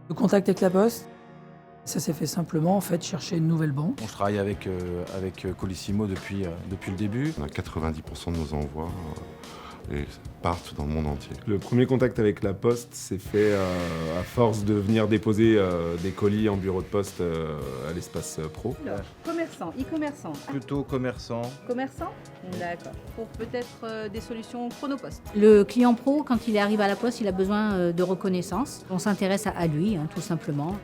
Le contact avec la Poste, ça s'est fait simplement, en fait, chercher une nouvelle banque. Je travaille avec Colissimo depuis le début. On a 90% de nos envois et partent dans le monde entier. Le premier contact avec la Poste s'est fait à force de venir déposer des colis en bureau de poste à l'espace pro. Alors, commerçant, e-commerçant. Plutôt commerçant. Commerçant. D'accord. Pour peut-être des solutions chronopost. Le client pro, quand il arrive à la poste, il a besoin de reconnaissance. On s'intéresse à lui, tout simplement.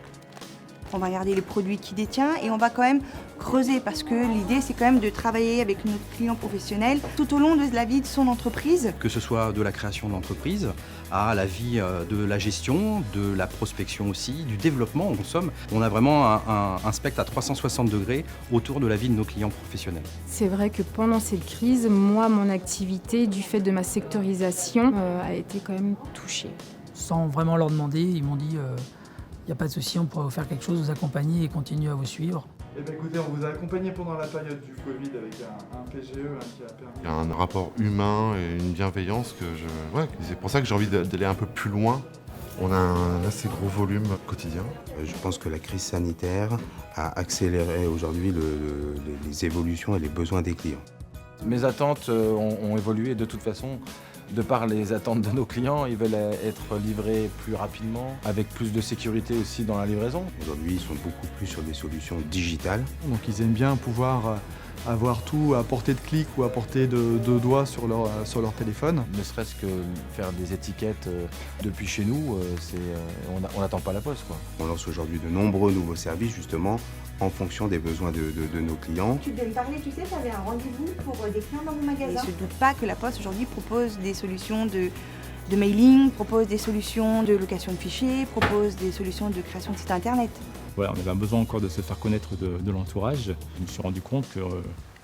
On va regarder les produits qu'il détient et on va quand même creuser parce que l'idée c'est quand même de travailler avec notre client professionnel tout au long de la vie de son entreprise. Que ce soit de la création d'entreprise à la vie de la gestion, de la prospection aussi, du développement en somme. On a vraiment un spectre à 360 degrés autour de la vie de nos clients professionnels. C'est vrai que pendant cette crise, moi, mon activité, du fait de ma sectorisation, a été quand même touchée. Sans vraiment leur demander, ils m'ont dit il n'y a pas de souci, on pourra vous faire quelque chose, vous accompagner et continuer à vous suivre. Eh bien écoutez, on vous a accompagné pendant la période du Covid avec un PGE qui a permis... Il y a un rapport humain et une bienveillance que c'est pour ça que j'ai envie d'aller un peu plus loin. On a un assez gros volume quotidien. Je pense que la crise sanitaire a accéléré aujourd'hui les évolutions et les besoins des clients. Mes attentes ont évolué de toute façon. De par les attentes de nos clients, ils veulent être livrés plus rapidement, avec plus de sécurité aussi dans la livraison. Aujourd'hui, ils sont beaucoup plus sur des solutions digitales. Donc ils aiment bien pouvoir avoir tout à portée de clic ou à portée de doigt sur leur téléphone. Ne serait-ce que faire des étiquettes depuis chez nous, on n'attend pas la poste, quoi. On lance aujourd'hui de nombreux nouveaux services justement en fonction des besoins de nos clients. Tu devais me parler, tu sais, tu avais un rendez-vous pour des clients dans mon magasin. Ils ne se doutent pas que la Poste aujourd'hui propose des solutions de mailing, propose des solutions de location de fichiers, propose des solutions de création de sites internet. Ouais, on avait un besoin encore de se faire connaître de l'entourage. Je me suis rendu compte que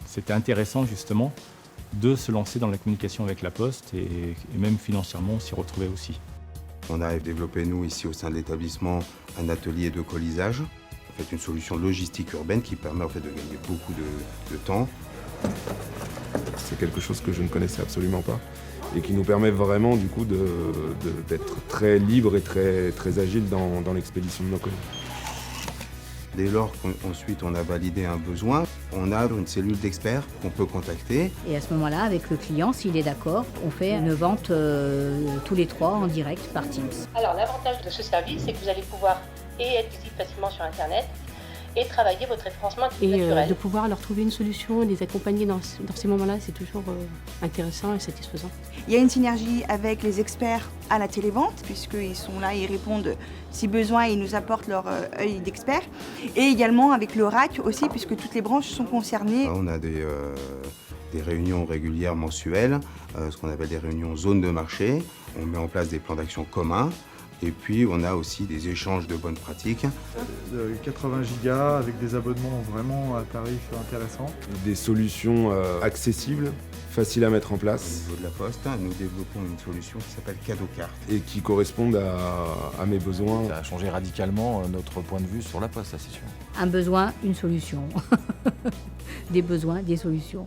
c'était intéressant justement de se lancer dans la communication avec la Poste et même financièrement on s'y retrouvait aussi. On a développé nous ici au sein de l'établissement un atelier de colisage, en fait une solution logistique urbaine qui permet en fait de gagner beaucoup de temps. C'est quelque chose que je ne connaissais absolument pas et qui nous permet vraiment du coup d'être très libre et très agile dans l'expédition de nos colis. Dès lors qu'ensuite on a validé un besoin, on a une cellule d'experts qu'on peut contacter. Et à ce moment-là, avec le client, s'il est d'accord, on fait une vente tous les trois en direct par Teams. Alors l'avantage de ce service, c'est que vous allez pouvoir être visible facilement sur Internet et travailler votre référencement naturel. Et de pouvoir leur trouver une solution, les accompagner dans ces moments-là, c'est toujours intéressant et satisfaisant. Il y a une synergie avec les experts à la télévente, puisqu'ils sont là, ils répondent si besoin, ils nous apportent leur œil d'expert. Et également avec le RAC aussi, puisque toutes les branches sont concernées. On a des réunions régulières mensuelles, ce qu'on appelle des réunions zones de marché. On met en place des plans d'action communs. Et puis on a aussi des échanges de bonnes pratiques. 80 gigas avec des abonnements vraiment à tarif intéressant. Des solutions accessibles, faciles à mettre en Au place. niveau de la Poste, nous développons une solution qui s'appelle Cadeau Carte. Et qui correspondent à mes besoins. Ça a changé radicalement notre point de vue sur la poste, ça c'est sûr. Un besoin, une solution. Des besoins, des solutions.